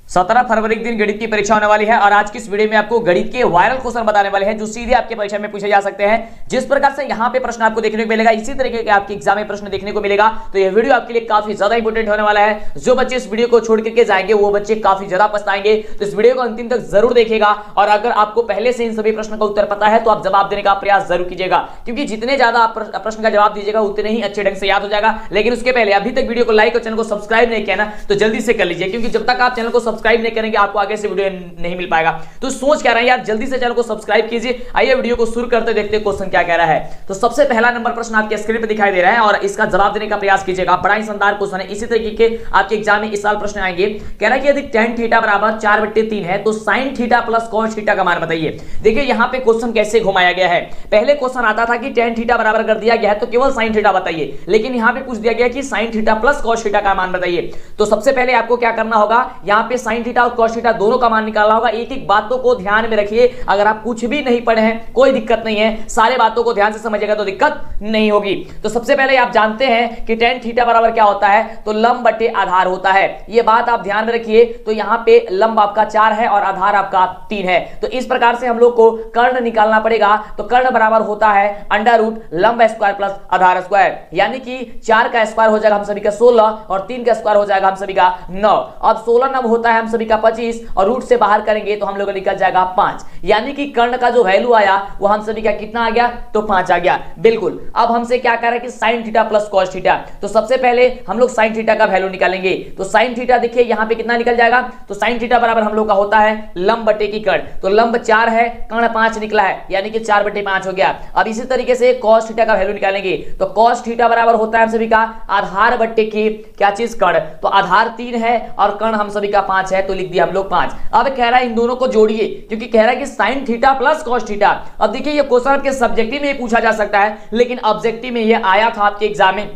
17 फरवरी के दिन गणित की परीक्षा होने वाली है और आज की इस वीडियो में आपको गणित के वायरल क्वेश्चन बताने वाले हैं जो सीधे आपके परीक्षा में पूछे जा सकते हैं। जिस प्रकार से यहां पे प्रश्न आपको देखने को मिलेगा इसी तरीके के आपके एग्जाम में प्रश्न देखने को मिलेगा। तो यह वीडियो आपके लिए काफी ज्यादा इंपॉर्टेंट होने वाला है। जो बच्चे इस वीडियो को छोड़ करके जाएंगे वो बच्चे काफी ज्यादा पछताएंगे। तो इस वीडियो को अंतिम तक जरूर देखिएगा और अगर आपको पहले से इन सभी प्रश्न का उत्तर पता है तो आप जवाब देने का प्रयास जरूर कीजिएगा, क्योंकि जितने ज्यादा आप प्रश्न का जवाब दीजिएगा उतने ही अच्छे ढंग से याद हो जाएगा। लेकिन उसके पहले अभी तक वीडियो को लाइक और चैनल को सब्सक्राइब नहीं किया ना तो जल्दी से कर लीजिए, क्योंकि जब तक आप चैनल को सब्सक्राइब नहीं करेंगे आपको आगे से वीडियो नहीं मिल पाएगा। तो सोच क्या रहे हैं यार, जल्दी से चैनल को सब्सक्राइब कीजिए। आइए वीडियो को शुरू करते देखते क्वेश्चन क्या कह रहा है। तो सबसे पहला नंबर प्रश्न आपके स्क्रीन पे दिखाई दे रहा है और इसका जवाब देने का प्रयास कीजिएगा। बड़ा ही शानदार क्वेश्चन है, इसी तरीके के आपके एग्जाम में इस साल प्रश्न आएंगे। कह रहा है कि यदि tan थीटा बराबर 4/3 है तो sin theta plus cos theta का मान बताइए। देखिए यहां पे क्वेश्चन कैसे घुमाया गया है। पहले क्वेश्चन आता था कि tan थीटा बराबर कर दिया गया है तो केवल sin थीटा बताइए, लेकिन यहां पे पूछ दिया गया कि sin theta plus cos theta का मान बताइए। तो सबसे पहले आपको क्या करना होगा, यहां पे sin थीटा और cos थीटा दोनों का मान निकालना होगा। एक एक बातों को ध्यान में रखिए, अगर आप कुछ भी नहीं पढ़े हैं कोई दिक्कत नहीं है, सारे बातों को ध्यान से समझिएगा तो दिक्कत नहीं होगी। तो सबसे पहले आप जानते हैं कि tan थीटा बराबर क्या होता है, तो लंब बटे आधार होता है। ये बात आप ध्यान में रखिए। तो यहां पे लंब आपका 4 है और आधार आपका 3 है। तो इस प्रकार से हम लोग को कर्ण निकालना पड़ेगा। तो कर्ण बराबर होता है अंडर रूट लंब स्क्वायर प्लस आधार स्क्वायर, यानी कि 4 का स्क्वायर हो जाएगा हम सभी का 16 और 3 का स्क्वायर हो जाएगा हम सभी का 9। अब 16 नंबर होता है हम सभी का 25 और रूट से बाहर करेंगे तो हम लोग निकल जाएगा 5, यानी कि कर्ण का जो वैल्यू आया वो हम सभी का कितना आ गया, तो 5 आ गया। बिल्कुल। अब हमसे क्या कह रहा है कि sin theta plus cos theta. तो सबसे पहले हम लोग sin थीटा का वैल्यू निकालेंगे। तो sin थीटा देखिए यहां पे कितना निकल जाएगा, तो sin थीटा बराबर हम लोग का होता है लंब बटे की कर्ण। तो लंब 4 है, कर्ण 5 निकला है, यानी कि 4/5 हो गया। अब इसी तरीके से cos थीटा का वैल्यू निकालेंगे। तो cos थीटा बराबर होता है हम सभी का आधार बटे की क्या चीज, कर्ण। तो आधार 3 है और कर्ण हम सभी का 5 है, तो लिख दिया हम लोग 5। अब कह रहा है इन दोनों को जोड़िए, क्योंकि कह रहा है कि sin theta plus cos theta. अब देखिए ये क्वेश्चन आपके सब्जेक्टिव में पूछा जा सकता है, लेकिन ऑब्जेक्टिव में ये आया था आपके एग्जाम में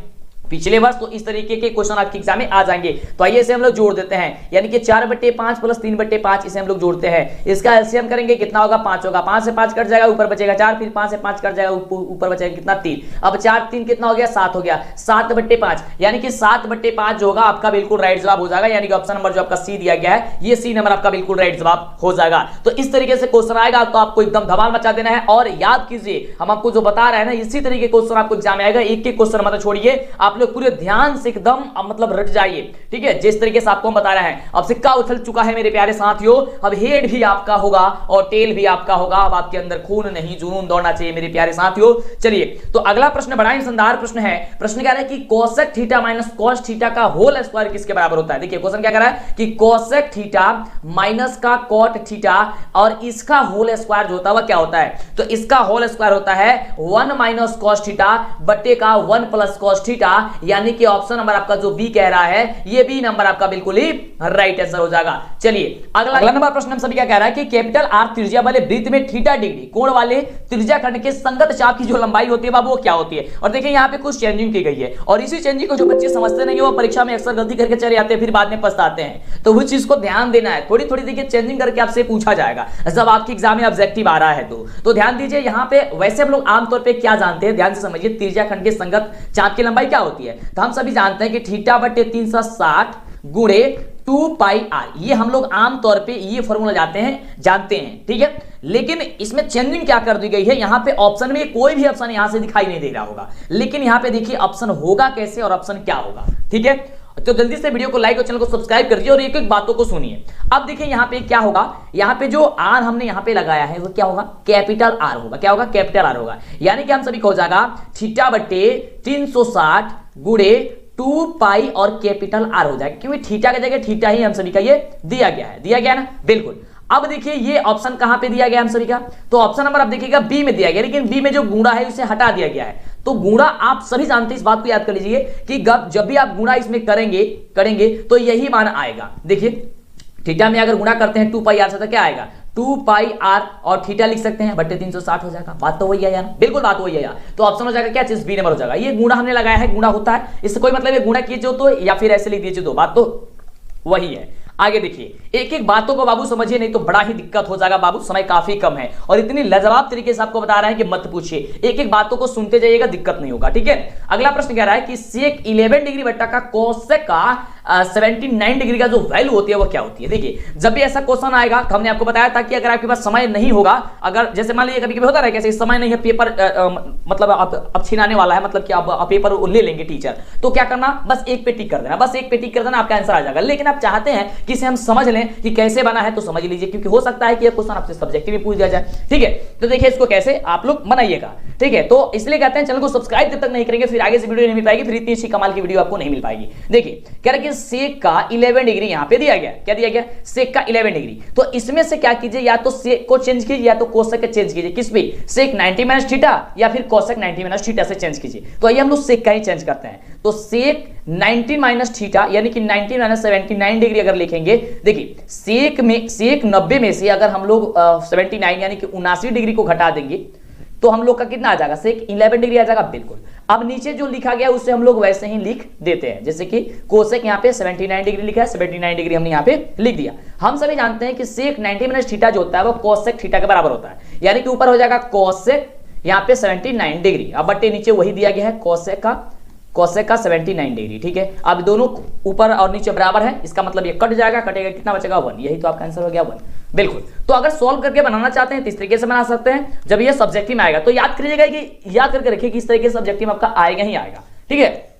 पिछले वर्ष। तो इस तरीके के क्वेश्चन आपके एग्जाम में आ जाएंगे। तो आइए इसे हम लोग जोड़ देते हैं, यानी कि 4/5 प्लस 3/5 इसे हम लोग जोड़ते हैं। इसका एलसीएम करेंगे कितना होगा, 5 होगा। 5 से 5 कट जाएगा, ऊपर बचेगा 4, फिर 5 से 5 कट जाएगा, ऊपर बचेगा कितना, 3। अब 4 3 कितना हो गया, 7 हो गया। 7/5 यानी कि 7/5 जो होगा आपका बिल्कुल राइट जवाब हो जाएगा, यानी कि ऑप्शन नंबर जो आपका सी दिया गया है ये सी नंबर आपका बिल्कुल राइट जवाब हो जाएगा। तो इस तरीके से क्वेश्चन आएगा तो आपको एकदम धमाल मचा देना है। और याद कीजिए हम आपको जो बता रहे हैं ना इसी तरीके क्वेश्चन आपको एग्जाम में आएगा। एक एक क्वेश्चन मत छोड़िए, आप लोग पूरे ध्यान से एकदम मतलब रट जाइए, ठीक है, जिस तरीके से आपको हम बता रहे हैं। अब सिक्का उछल चुका है मेरे प्यारे साथियों, अब हेड भी आपका होगा और टेल भी आपका होगा। अब आपके अंदर खून नहीं जुनून दौड़ना चाहिए मेरे प्यारे साथियों। चलिए तो अगला प्रश्न बड़ा ही शानदार प्रश्न है। प्रश्न क्या है कि cosec theta minus cos theta का होल स्क्वायर किसके बराबर होता है। देखिए क्वेश्चन क्या कर रहा है कि कोसेक थीटा माइनस का cot थीटा और इसका होल स्क्वायर जो होता है वह क्या होता है, तो इसका होल स्क्वायर होता है 1 माइनस cos थीटा बटे का 1 प्लस cos थीटा, यानी कि ऑप्शन नंबर आपका जो बी कह रहा है ये बी नंबर आपका बिल्कुल ही राइट आंसर हो जाएगा। चलिए अगला नंबर प्रश्न हम सभी क्या कह रहा है कि कैपिटल आर त्रिज्या वाले वृत्त में थीटा डिग्री कोण वाले त्रिज्या खंड के संगत चाप की जो लंबाई होती है बाबू वो क्या होती है। और देखिए यहाँ पे कुछ चेंजिंग की गई है और इसी चेंजिंग को जो बच्चे समझते नहीं है वो परीक्षा में अक्सर गलती करके चले जाते हैं, फिर बाद में पछताते हैं। तो वो चीज को ध्यान देना है, थोड़ी थोड़ी देखिए चेंजिंग करके आपसे पूछा जाएगा जब आपके एग्जाम में ऑब्जेक्टिव आ रहा है। तो ध्यान दीजिए यहाँ पे वैसे हम लोग आमतौर पर क्या जानते हैं, ध्यान से समझिए, त्रिज्या खंड के संगत चाप की लंबाई क्या होती है। तो हम सभी जानते हैं कि थीटा बटे 360 गुणे 2πr, ये हम लोग आमतौर पे ये फॉर्मूला जानते हैं, ठीक है। लेकिन इसमें चेंजिंग क्या कर दी गई है, यहां पे ऑप्शन में कोई भी ऑप्शन यहां से दिखाई नहीं दे रहा होगा, लेकिन यहां पे देखिए ऑप्शन होगा कैसे और ऑप्शन क्या होगा, ठीक है। तो जल्दी से वीडियो को लाइक और चैनल को सब्सक्राइब कर दीजिए और एक एक बातों को सुनिए। अब देखिए यहाँ पे क्या होगा, यहाँ पे जो आर हमने यहाँ पे लगाया है वो क्या होगा, कैपिटल आर होगा। क्या होगा, कैपिटल आर होगा, यानी कि हम सभी को हो जाएगा थीटा बटे 360 गुणे 2π और कैपिटल आर हो जाएगा, क्योंकि थीटा की जगह थीटा ही हम सभी का ये दिया गया ना, बिल्कुल। अब देखिए ये ऑप्शन कहां पे दिया गया हम सभी का, तो ऑप्शन नंबर आप देखिएगा बी में दिया गया, लेकिन बी में जो गुणा है उसे हटा दिया गया है। तो गुणा आप सभी जानते हैं, इस बात को याद कर लीजिए कि जब भी आप गुणा इसमें करेंगे तो यही मान आएगा। देखिए थीटा में अगर गुणा करते हैं 2πr से तो क्या आएगा, 2πr और थीटा लिख सकते हैं बटे 360 हो जाएगा। बात तो वही है यार, बिल्कुल बात वही है यार। तो ऑप्शन हो जाएगा क्या चीज, बी नंबर हो जाएगा। ये गुणा हमने लगाया है, गुणा होता है, इससे कोई मतलब है गुणा कीजिए तो या फिर ऐसे लिख दीजिए तो बात तो वही है। आगे देखिए एक एक बातों को बाबू समझिए, नहीं तो बड़ा ही दिक्कत हो जाएगा बाबू, समय काफी कम है और इतनी लाजवाब तरीके से आपको बता रहे हैं कि मत पूछिए, एक एक बातों को सुनते जाइएगा, दिक्कत नहीं होगा, ठीक है। अगला प्रश्न कह रहा है कि सेक 11 डिग्री बट्टा का कोसेक का 79 डिग्री का जो वैल्यू होती है वो क्या होती है। देखिए जब भी ऐसा क्वेश्चन आएगा तो हमने आपको बताया था कि अगर आपके पास समय नहीं होगा, अगर जैसे मान लीजिए कभी कभी होता है कैसे समय नहीं है, पेपर मतलब अब छिनाने वाला है, मतलब कि आप पेपर ले लेंगे टीचर, तो क्या करना, बस एक पे टिक कर देना, बस एक पे टिक कर देना, आपका आंसर आ जाएगा। लेकिन आप चाहते हैं कि इसे हम समझ लें कि कैसे बना है, तो समझ लीजिए, क्योंकि हो सकता है कि यह क्वेश्चन आपसे सब्जेक्टिव में पूछ दिया जाए। ठीक है, तो देखिए इसको कैसे आप लोग बनाइएगा। ठीक है, तो इसलिए कहते हैं चैनल को सब्सक्राइब जब तक नहीं करेंगे फिर आगे से वीडियो नहीं मिल पाएगी, फिर इतनी अच्छी कमाल की वीडियो आपको नहीं मिल पाएगी। देखिए कह रहा है कि सेक का 11 डिग्री यहां पे दिया गया, क्या दिया गया, सेक का 11 डिग्री। तो इसमें से क्या कीजिए, या तो सेक को चेंज कीजिए या तो कोसेक चेंज कीजिए। किस पे, सेक 90 माइनस थीटा या फिर कोसेक 90 माइनस थीटा से चेंज कीजिए। तो आइए हम लोग सेक का ही चेंज करते हैं। तो सेक 90 माइनस थीटा यानी कि 90 माइनस 79 डिग्री अगर लिखेंगे, देखिए सेक 90 में से अगर हम लोग 79 यानी कि 79 डिग्री को घटा देंगे तो हम लोग का कितना आ जाएगा, सेक 11 डिग्री आ जाएगा। बिल्कुल, अब नीचे जो लिखा गया उससे हम लोग वैसे ही लिख देते हैं, जैसे कि कोसेक यहाँ पे 79 डिग्री लिखा है, 79 डिग्री हमने यहाँ पे लिख दिया। हम सभी जानते हैं कि सेक 90 माइनस थीटा जो होता है वो कोसेक थीटा के बराबर होता है, यानी कि ऊपर हो जाएगा कोसेक यहाँ पे 79 डिग्री, अब बट्टे नीचे वही दिया गया है कोसेक का 79 डिग्री। ठीक है, अब दोनों ऊपर और नीचे बराबर है, इसका मतलब ये कट जाएगा, कटेगा कितना बचेगा 1, यही तो आपका आंसर हो गया 1। बिल्कुल, तो अगर सॉल्व करके बनाना चाहते हैं तो इस तरीके से बना सकते हैं। जब ये सब्जेक्टिव में आएगा तो याद करिएगा कि याद करके रखिए कि इस तरीके से सब्जेक्टिव में आपका आएगा ही आएगा। ठीक है,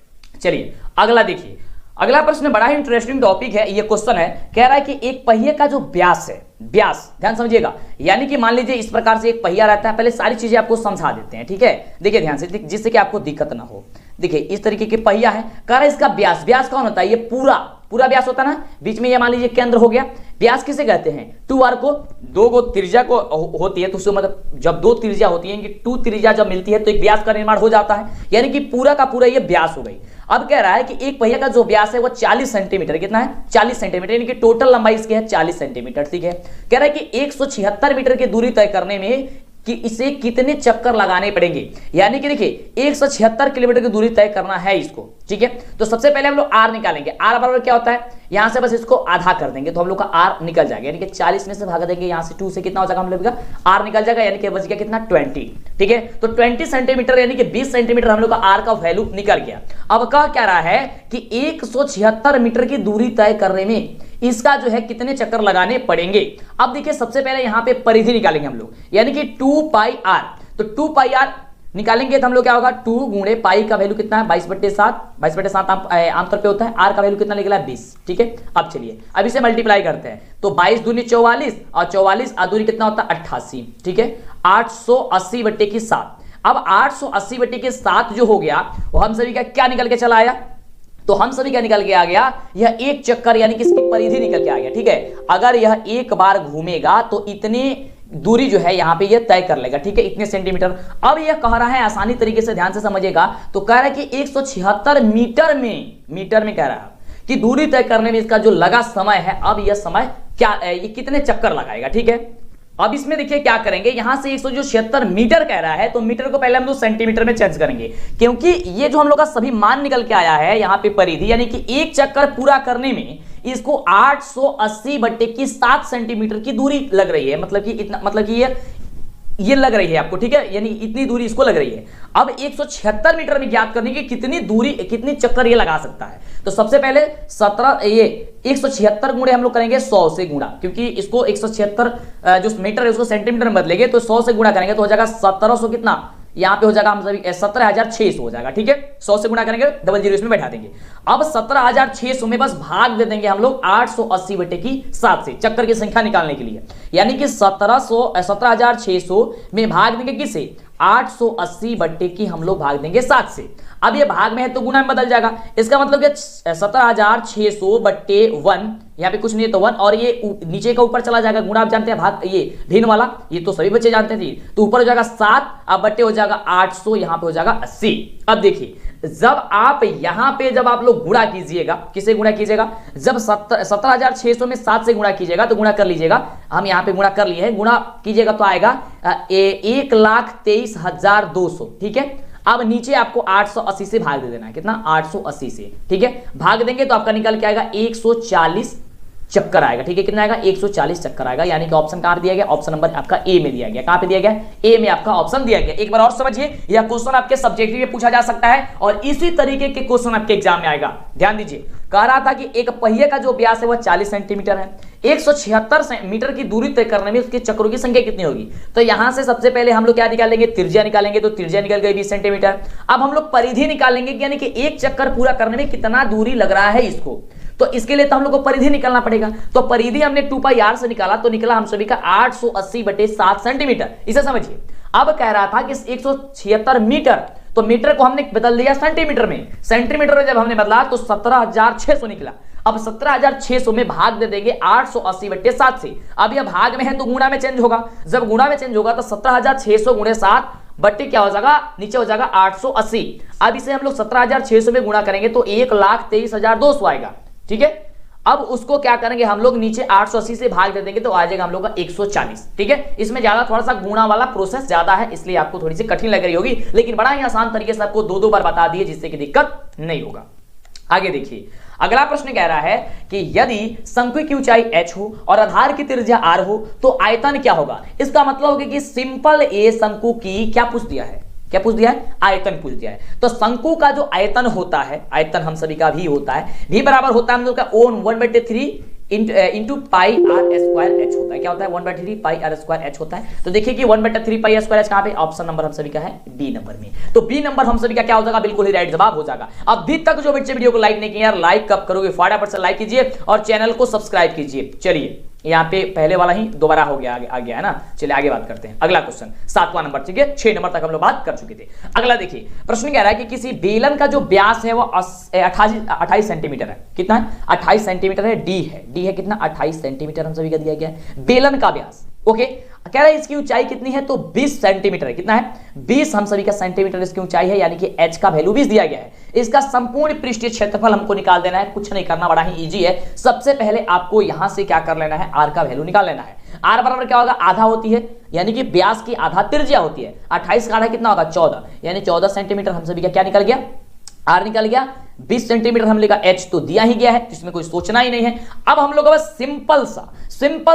चलिए अगला देखिए। अगला प्रश्न बड़ा ही इंटरेस्टिंग टॉपिक है, ये क्वेश्चन है, कह रहा है कि एक पहिए का जो व्यास है, व्यास ध्यान समझिएगा, यानी कि मान लीजिए इस प्रकार से एक पहिया रहता है, पहले सारी चीजें आपको समझा देते हैं। ठीक है, देखिए ध्यान से, जिससे कि आपको दिक्कत ना हो। देखिए इस तरीके के पहिया है, कह रहा है इसका व्यास, व्यास कौन होता है, ये पूरा व्यास होता है ना, बीच में ये मान लीजिए केंद्र हो गया। व्यास किसे कहते हैं, 2r को, दो गो त्रिज्या को होती है, तो उससे मतलब जब दो त्रिज्या होती है, कि 2 त्रिज्या जब मिलती है तो एक व्यास का निर्माण हो जाता है, यानी कि पूरा का पूरा ये व्यास हो गई। अब कह रहा है कि एक पहिया का जो व्यास है वो 40 सेंटीमीटर, कितना है 40 सेंटीमीटर, यानी कि टोटल लंबाई इसकी है 40 सेंटीमीटर। ठीक है, कह रहा है कि 176 मीटर की दूरी तय करने में कि इसे कितने चक्कर लगाने पड़ेंगे, यानी कि देखिए 176 किलोमीटर की दूरी तय करना है इसको। ठीक है, तो सबसे पहले हम लोग आर निकालेंगे। आर बराबर क्या होता है, यहां से बस इसको आधा कर देंगे तो हम लोग का आर निकल जाएगा, यानी कि 40 में से भाग देंगे, यहां से 2 से कितना हो जाएगा हम लोग का आर निकल जाएगा, यानी कि बच गया कितना 20। ठीक है, तो 20 सेंटीमीटर यानी कि 20 सेंटीमीटर हम लोग का आर का वैल्यू निकल गया। अब क्या रहा है कि 176 मीटर की दूरी तय करने में इसका जो है कितने चक्कर लगाने पड़ेंगे। अब देखिए सबसे पहले यहां पे परिधि निकालेंगे हम लोग, यानी कि 2 पाई आर, तो 2 पाई आर निकालेंगे तो हम लोग क्या होगा, 2 गुणे पाई का वैल्यू कितना है 22/7, 22/7 आमतौर पे होता है, आर का वैल्यू कितना निकला 20। ठीक है, अब चलिए अब इसे मल्टीप्लाई करते हैं, तो 22 दूनी 44 और 44 दूनी कितना होता है 88। ठीक है, 880/7। अब 880/7 जो हो गया वो हम सभी का क्या निकल के चला आया, तो हम सभी क्या निकल के आ गया, यह एक चक्कर यानी कि इसकी परिधि निकल के आ गया। ठीक है, अगर यह एक बार घूमेगा तो इतने दूरी जो है यहां पे यह तय कर लेगा। ठीक है, इतने सेंटीमीटर। अब यह कह रहा है, आसानी तरीके से ध्यान से समझिएगा, तो कह रहा है कि 176 मीटर में कह रहा है कि दूरी तय करने में इसका जो लगा समय है, अब यह समय क्या, ये कितने चक्कर लगाएगा। ठीक है, अब इसमें देखिए क्या करेंगे, यहां से 176 मीटर कह रहा है तो मीटर को पहले हम लोग सेंटीमीटर में चेंज करेंगे, क्योंकि ये जो हम लोग का सभी मान निकल के आया है यहां पे परिधि, यानी कि एक चक्कर पूरा करने में इसको 880/7 सेंटीमीटर की दूरी लग रही है, मतलब कि इतना, मतलब कि ये लग रही है आपको। ठीक है, यानी इतनी दूरी इसको लग रही है। अब 176 मीटर में ज्ञात करने की कितनी दूरी, कितनी चक्कर ये लगा सकता है, तो सबसे पहले 176 गुणे हम लोग करेंगे 100 से गुणा, क्योंकि इसको 176 जो मीटर है उसको सेंटीमीटर में बदलेंगे, तो 100 से गुणा करेंगे तो हो जाएगा 1700 कितना, यहां पे हो जाएगा हम सभी 17,600 हो जाएगा। ठीक है, 100 से गुणा करेंगे, डबल जीरो इसमें बैठा देंगे। अब 17,600 में बस भाग दे देंगे हम लोग 880/7 से, चक्कर की संख्या निकालने के लिए, यानी कि 17,600 में भाग देंगे किसे, 880 की हम लोग भाग देंगे 7 से। अब ये भाग में है तो गुना में बदल जाएगा, इसका मतलब 17,600/1, यहाँ पे कुछ नहीं है तो 1, और ये नीचे का ऊपर चला जाएगा, गुणा आप जानते हैं, भाग ये भिन्न वाला, ये तो सभी बच्चे जानते थे, तो ऊपर हो जाएगा 7, अब बट्टे हो जाएगा 800, यहाँ पे हो जाएगा 80। अब देखिए जब आप यहां पे जब आप लोग गुणा कीजिएगा, किसे गुणा कीजिएगा, जब 17,600 में 7 से गुणा कीजिएगा तो गुणा कर लीजिएगा, हम यहां पे गुणा कर लिए हैं, गुणा कीजिएगा तो आएगा 1,23,200। ठीक है, अब नीचे आपको 880 से भाग दे देना है, कितना 880 से। ठीक है, भाग देंगे तो आपका निकल के आएगा 140 चक्कर आएगा। ठीक है, कितना आएगा 140 चक्कर आएगा। यानी कि ऑप्शन कहां पे दिया गया, ऑप्शन नंबर आपका ए में दिया गया। कहां पे दिया गया, ए में आपका ऑप्शन दिया गया। एक बार और समझिए, यह क्वेश्चन आपके सब्जेक्टिव में पूछा जा सकता है और इसी तरीके के क्वेश्चन आपके एग्जाम में आएगा। ध्यान दीजिए, कह रहा था कि एक पहिए का जो व्यास है वह 40 सेंटीमीटर है, 176 मीटर की दूरी तय करने में उसके चक्रों की संख्या कितनी होगी। तो यहां से सबसे पहले हम लोग क्या निकालेंगे, त्रिज्या निकालेंगे। तो त्रिज्या निकल गई 20 सेंटीमीटर। अब हम लोग परिधि निकालेंगे, यानी कि एक चक्कर पूरा करने में कितना दूरी लग रहा है इसको। तो इसके लिए तो हम लोग को परिधि निकालना पड़ेगा। तो परिधि हमने 2πr से निकाला, तो निकला हम सभी का 880/7 सेंटीमीटर। इसे समझिए। अब कह रहा था कि 176 मीटर, तो मीटर को हमने बदल दिया सेंटीमीटर में। सेंटीमीटर में जब हमने बदला तो 17,600 निकला। अब 17,600 में भाग दे देंगे 880/7 से। अब यह भाग में है तो गुणा में चेंज होगा। जब गुणा में चेंज होगा तो 17,600 गुणे 7 बट्टे क्या हो जाएगा, नीचे हो जाएगा 880। अब इसे हम लोग 17,600 में गुणा करेंगे तो 1,23,200 आएगा। ठीक है, अब उसको क्या करेंगे हम लोग, नीचे 880 से भाग दे देंगे तो आ जाएगा हम लोग का 140। ठीक है, इसमें ज्यादा थोड़ा सा गुणा वाला प्रोसेस ज्यादा है, इसलिए आपको थोड़ी सी कठिन लग रही होगी, लेकिन बड़ा ही आसान तरीके से आपको 2 बार बता दिए, जिससे कि दिक्कत नहीं होगा। आगे देखिए, अगला प्रश्न कह रहा है कि यदि शंकु की ऊंचाई h हो और आधार की त्रिज्या r हो तो आयतन क्या होगा। इसका मतलब होगा कि सिंपल ए शंकु की क्या पूछ दिया है, क्या पूछ दिया है, आयतन पूछ दिया है। तो शंकु का जो आयतन होता है, आयतन हम सभी का भी होता है, भी बराबर होता है हम लोग का 1/3 into pi r square h होता है। क्या होता है, 1/3 पाई आर स्क्वायर एच होता है। तो देखिए कि 1/3 पाई आर स्क्वायर एच कहां पे, ऑप्शन नंबर हम सभी का है बी नंबर में। तो बी नंबर हम सभी का क्या हो जाएगा, बिल्कुल ही राइट जवाब हो जाएगा। अभी तक जो बच्चे वीडियो को लाइक नहीं किए यार, लाइक कब करोगे, फटाफट से लाइक कीजिए और चैनल को सब्सक्राइब कीजिए। चलिए, यहाँ पे पहले वाला ही दोबारा हो गया, आ गया है ना। चलिए आगे बात करते हैं। अगला क्वेश्चन 7वां नंबर, ठीक है, 6 नंबर तक हम लोग बात कर चुके थे। अगला देखिए, प्रश्न कह रहा है कि किसी बेलन का जो व्यास है वो 28 सेंटीमीटर है। कितना है, 28 सेंटीमीटर है। डी है कितना, 28 सेंटीमीटर हम सभी का दिया गया है बेलन का व्यास। ओके, कह रहा है इसकी ऊंचाई कितनी है, तो 20 सेंटीमीटर है। कितना है, 20 हम सभी का सेंटीमीटर इसकी ऊंचाई है, यानी कि h का वैल्यू 20 दिया गया है। इसका संपूर्ण पृष्ठीय क्षेत्रफल हमको निकाल देना है, कुछ नहीं करना, बड़ा ही इजी है। सबसे पहले आपको यहां से क्या कर लेना है, r का वैल्यू निकाल लेना है। r बराबर क्या होगा, आधा होती है, यानी कि व्यास की आधा त्रिज्या होती है। 28 का आधा कितना होगा, 14, यानी 14 सेंटीमीटर हम सभी का क्या निकल गया, r निकल गया। 20 सेंटीमीटर हम लेगा, h तो दिया ही गया है, इसमें कोई सोचना ही नहीं है। अब हम लोग बस सिंपल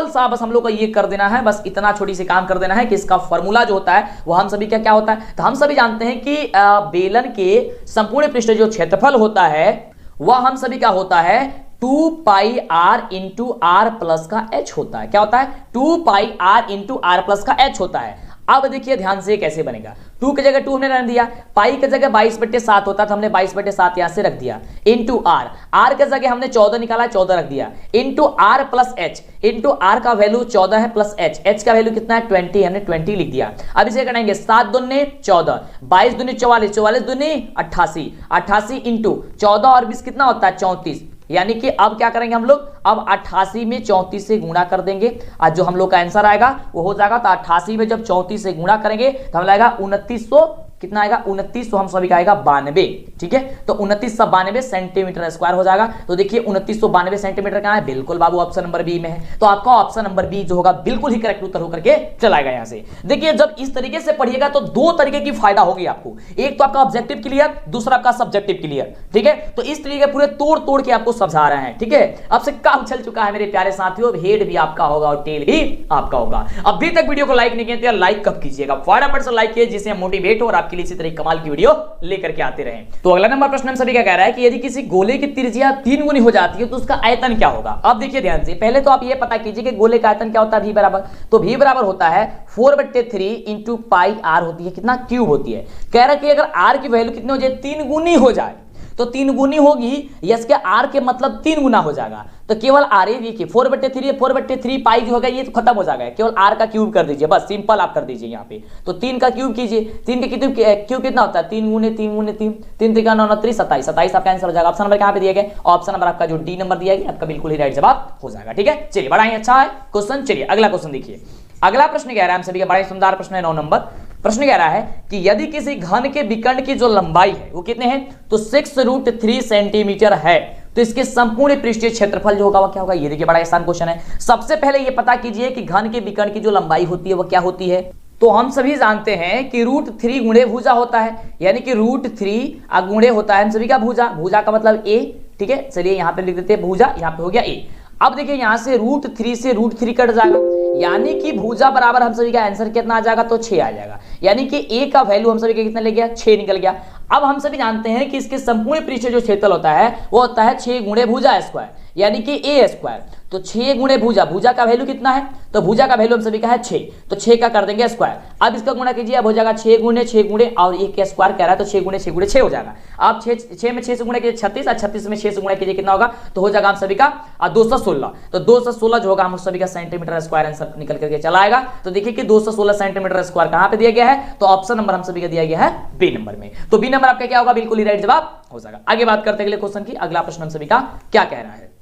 सा बस हम लोग को ये कर देना है, बस इतना छोटी सी काम कर देना है कि इसका फॉर्मूला जो होता है वो हम सभी का क्या होता है। तो हम सभी जानते हैं कि बेलन के संपूर्ण पृष्ठ जो क्षेत्रफल होता है वह हम सभी का होता है 2πr इंटू आर प्लस का h होता है। क्या होता है, 2πr इंटू आर प्लस का h होता है। अब देखिए ध्यान से कैसे बनेगा, 2 की जगह 2 हमने रख दिया, पाई की जगह 22/7 होता तो हमने 22/7 यहां से रख दिया, इंटू आर की जगह हमने 14 निकाला, 14 रख दिया, into r plus h, into r का वैल्यू 14 है प्लस एच का वैल्यू कितना है 20, हमने 20 लिख दिया। अब इसे करेंगे 7 दूनी 14, 22 दूनी 44, 44 दूनी 88, 88 इंटू 14 और 20 कितना होता है 34। यानी कि अब क्या करेंगे हम लोग, अब 88 में 34 से गुणा कर देंगे, आज जो हम लोग का आंसर आएगा वो हो जाएगा। तो 88 में जब 34 से गुणा करेंगे तो हम आएगा 2900, कितना आएगा 2900 हम सभी का आएगा 92। ठीक है, तो 2992 सेंटीमीटर स्क्वायर हो जाएगा। तो देखिए 2992 सेंटीमीटर कहां है, बिल्कुल बाबू ऑप्शन नंबर बी में है। तो आपका ऑप्शन नंबर बी जो होगा बिल्कुल ही करेक्ट उत्तर होकर के चलाएगा। यहां से देखिए, जब इस तरीके से पढ़िएगा तो 2 तरीके की फायदा होगी आपको, एक तो आपका ऑब्जेक्टिव क्लियर, दूसरा आपका सब्जेक्टिव क्लियर। ठीक है, तो इस तरीके पूरे तोड़ के आपको समझा रहे हैं। ठीक है, अब से काम चल चुका है मेरे प्यारे साथियों, हेड भी आपका होगा और टेल भी आपका होगा। अभी तक वीडियो को लाइक नहीं किया तो लाइक कब कीजिएगा, फटाफट से लाइक कीजिए, जिससे मोटिवेट हो और आपके लिए कमाल की वीडियो लेकर के आते रहे। तो अगला नंबर प्रश्न हम सभी का कह रहा है कि यदि किसी गोले की त्रिज्या 3 गुनी हो जाती है तो उसका आयतन क्या होगा। अब देखिए ध्यान से, पहले तो आप ये पता कीजिए कि गोले का आयतन क्या होता है, v बराबर, तो v बराबर होता है 4/3 इंटू पाई आर होती है, कितना क्यूब होती है। कह रहा है कि अगर r की वैल्यू कितनी हो जाए, 3 गुनी हो जाए, तो 3 गुनी होगी, इसके r के मतलब 3 गुना हो जाएगा। तो केवल r ही देखिए 4/3 पाई जो होगा ये तो खत्म हो जाएगा, केवल r का क्यूब कर दीजिए, बस सिंपल आप कर दीजिए यहाँ पे। तो 3 का क्यूब कीजिए, 3 का क्यूब कितना होता है, 3 गुने 3 गुने 3, 3 3 9 9 27 आपका आंसर हो जाएगा। ऑप्शन नंबर कहाँ पे दिया गया, ऑप्शन नंबर आपका जो डी नंबर दिया गया आपका बिल्कुल ही राइट जवाब हो जाएगा। ठीक है, चलिए बड़ा ही अच्छा है क्वेश्चन। चलिए अगला क्वेश्चन देखिए, अगला प्रश्न कह रहा है हम सभी का बड़ा ही सुंदर प्रश्न है, 9 नंबर प्रश्न कह रहा है कि यदि किसी घन के विकर्ण की जो लंबाई है वो कितने हैं, तो 6√3 सेंटीमीटर है, तो इसके संपूर्ण पृष्ठीय क्षेत्रफल जो होगा वो क्या होगा। ये देखिए बड़ा आसान क्वेश्चन है। सबसे पहले ये पता कीजिए कि घन के विकर्ण की जो लंबाई होती है वो क्या होती है। तो हम सभी जानते हैं कि √3 गुणे भुजा होता है, यानी कि √3 गुणे होता है हम सभी का भुजा, भुजा का मतलब a। ठीक है, चलिए यहाँ पे लिख देते हैं भुजा, यहाँ पे हो गया a। अब देखिए यहां से √3 से √3 कट जाएगा, यानी कि भुजा बराबर हम सभी का आंसर कितना आ जाएगा, तो 6 आ जाएगा। यानी कि a का वैल्यू हम सभी का कितना ले गया, 6 निकल गया। अब हम सभी जानते हैं कि इसके संपूर्ण पृष्ठ जो क्षेत्रफल होता है वो होता है 6 गुणे भुजा स्क्वायर, यानी कि a स्क्वायर। तो 6 गुणे भुजा, भुजा का वैल्यू कितना है, तो भुजा का वैल्यू हम सभी का है 6, तो 6 का कर देंगे स्क्वायर। अब इसका गुणा कीजिए, अब हो जाएगा 6 गुणे और ये क्या स्क्वायर कह रहा है, तो 6 गुणे 6 हो जाएगा। आप 6 में 6 से गुणा कीजिए 36, और 36 में 6 से गुणा कीजिए कितना होगा, तो हो जाएगा हम सभी का 216। तो 216 जो होगा हम सभी का सेंटीमीटर स्क्वायर आंसर निकल करके चला आएगा। तो देखिए कि 216 सेंटीमीटर स्क्वायर कहां पे दिया गया है, तो ऑप्शन नंबर हम सभी का दिया गया है बी नंबर में। तो बी नंबर आपका क्या होगा, बिल्कुल ही राइट जवाब हो जाएगा। आगे बात करते हैं अगले क्वेश्चन की। अगला प्रश्न हम सभी का क्या कह रहा है,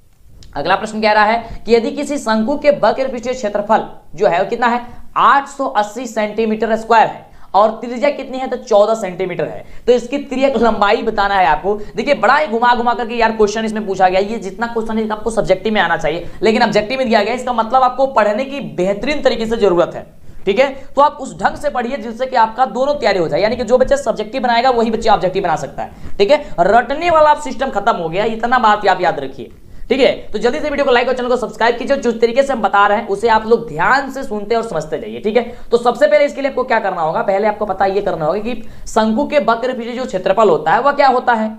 अगला प्रश्न कह रहा है कि यदि किसी शंकु के वक्र पृष्ठीय क्षेत्रफल जो है वो कितना है, 880 सेंटीमीटर स्क्वायर है और त्रिज्या कितनी है, तो 14 सेंटीमीटर है। तो इसकी तिर्यक लंबाई बताना है आपको। देखिए बड़ा ही घुमा घुमा करके यार क्वेश्चन इसमें पूछा गया। ये जितना क्वेश्चन है आपको सब्जेक्टिव में आना चाहिए, लेकिन ऑब्जेक्टिव में दिया गया। इसका मतलब आपको पढ़ने की बेहतरीन तरीके से जरूरत है, ठीक है। तो आप उस ढंग से पढ़िए जिससे कि आपका दोनों तैयारी हो जाए, यानी कि जो बच्चा सब्जेक्टिव बनाएगा वही बच्चा ऑब्जेक्टिव बना सकता है, ठीक है। रटने वाला सिस्टम खत्म हो गया, इतना बात आप याद रखिए, ठीक है। तो जल्दी से वीडियो को लाइक और चैनल को सब्सक्राइब कीजिए। जिस तरीके से हम बता रहे हैं उसे आप लोग ध्यान से सुनते और समझते जाइए, ठीक है। तो सबसे पहले इसके लिए आपको क्या करना होगा, पहले आपको पता ये करना होगा कि शंकु के वक्र पृष्ठीय जो क्षेत्रफल होता है वह क्या होता है।